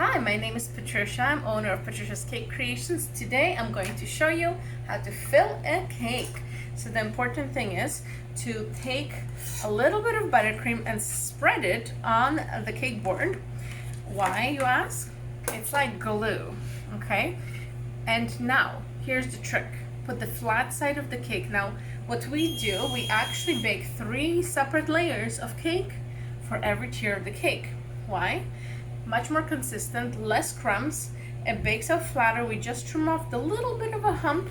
Hi, my name is Patricia. I'm owner of Patricia's Cake Creations. Today I'm going to show you how to fill a cake. So the important thing is to take a little bit of buttercream and spread it on the cake board. Why, you ask? It's like glue, okay? And now, here's the trick. Put the flat side of the cake. Now, what we do, we actually bake 3 separate layers of cake for every tier of the cake. Why? Much more consistent, less crumbs. It bakes out flatter. We just trim off the little bit of a hump.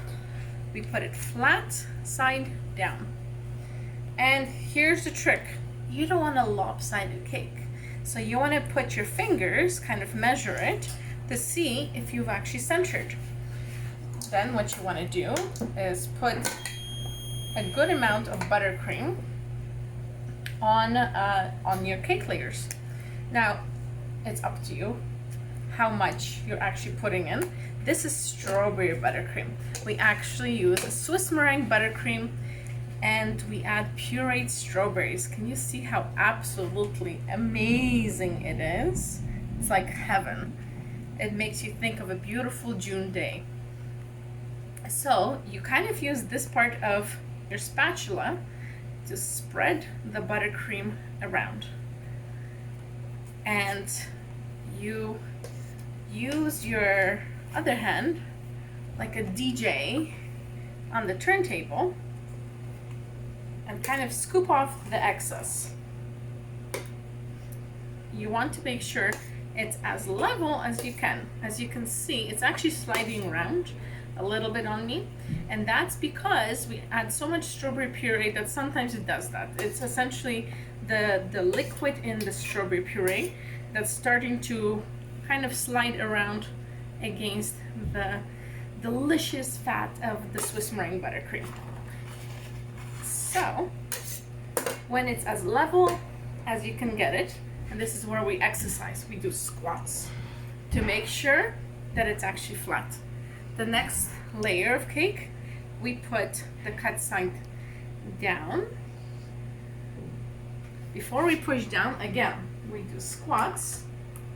We put it flat side down. And here's the trick. You don't want a lopsided cake. So you want to put your fingers, kind of measure it to see if you've actually centered. Then what you want to do is put a good amount of buttercream on your cake layers. Now, it's up to you how much you're actually putting in. This is strawberry buttercream. We actually use a Swiss meringue buttercream and we add pureed strawberries. Can you see how absolutely amazing it is? It's like heaven. It makes you think of a beautiful June day. So you kind of use this part of your spatula to spread the buttercream around. And you use your other hand like a DJ on the turntable and kind of scoop off the excess. You want to make sure it's as level as you can. As you can see, it's actually sliding around a little bit on me, and that's because we add so much strawberry puree that sometimes it does that. It's essentially the liquid in the strawberry puree that's starting to kind of slide around against the delicious fat of the Swiss meringue buttercream. So when it's as level as you can get it, and this is where we exercise, we do squats to make sure that it's actually flat. The next layer of cake, we put the cut side down. Before we push down, again, we do squats,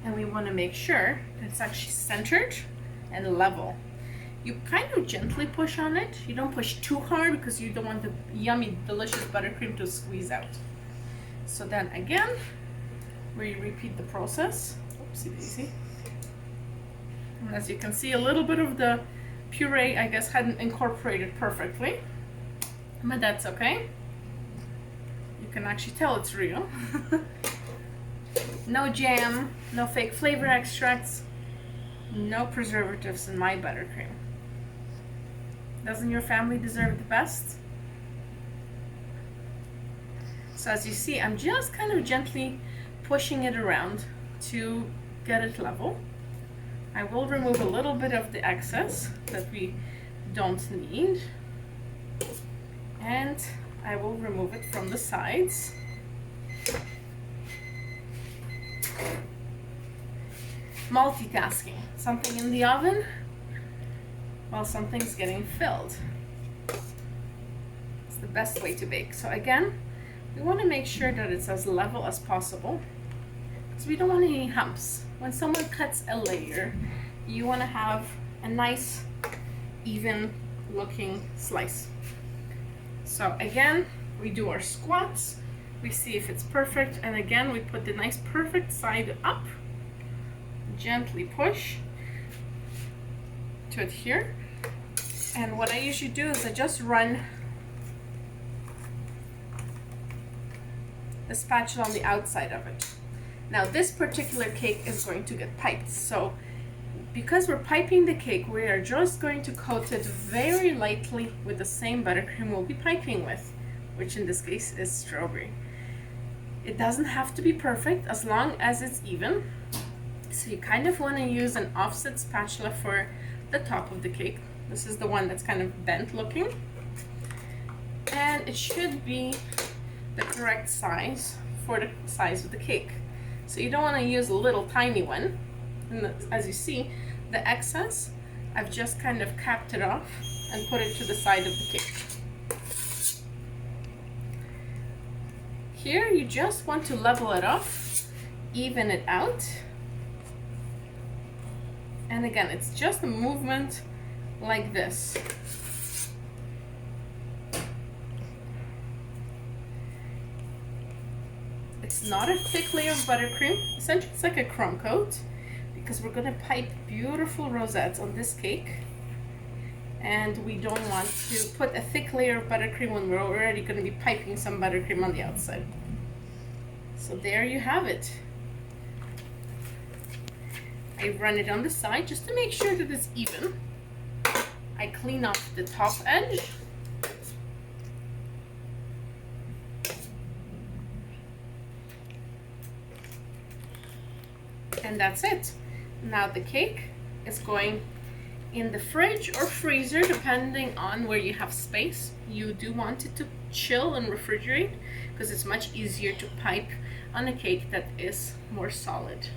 and we want to make sure that it's actually centered and level. You kind of gently push on it. You don't push too hard because you don't want the yummy, delicious buttercream to squeeze out. So then again, we repeat the process. Oopsie daisy. And as you can see, a little bit of the puree, I guess, hadn't incorporated perfectly, but that's okay. You can actually tell it's real. No jam, no fake flavor extracts, no preservatives in my buttercream. Doesn't your family deserve the best? So as you see, I'm just kind of gently pushing it around to get it level. I will remove a little bit of the excess that we don't need, and I will remove it from the sides. Multitasking, something in the oven while something's getting filled. It's the best way to bake. So again, we want to make sure that it's as level as possible because we don't want any humps. When someone cuts a layer, you want to have a nice, even looking slice. So again, we do our squats, we see if it's perfect, and again, we put the nice perfect side up, gently push to adhere. And what I usually do is I just run the spatula on the outside of it. Now this particular cake is going to get piped, so because we're piping the cake, we are just going to coat it very lightly with the same buttercream we'll be piping with, which in this case is strawberry. It doesn't have to be perfect as long as it's even. So you kind of want to use an offset spatula for the top of the cake. This is the one that's kind of bent looking. And it should be the correct size for the size of the cake. So you don't want to use a little tiny one. And as you see, the excess, I've just kind of capped it off and put it to the side of the cake. Here you just want to level it off, even it out, And again, it's just a movement like this. It's not a thick layer of buttercream. Essentially, it's like a crumb coat because we're gonna pipe beautiful rosettes on this cake. And we don't want to put a thick layer of buttercream when we're already gonna be piping some buttercream on the outside. So there you have it. I run it on the side just to make sure that it's even. I clean off the top edge. And that's it. Now the cake is going in the fridge or freezer, depending on where you have space. You do want it to chill and refrigerate because it's much easier to pipe on a cake that is more solid.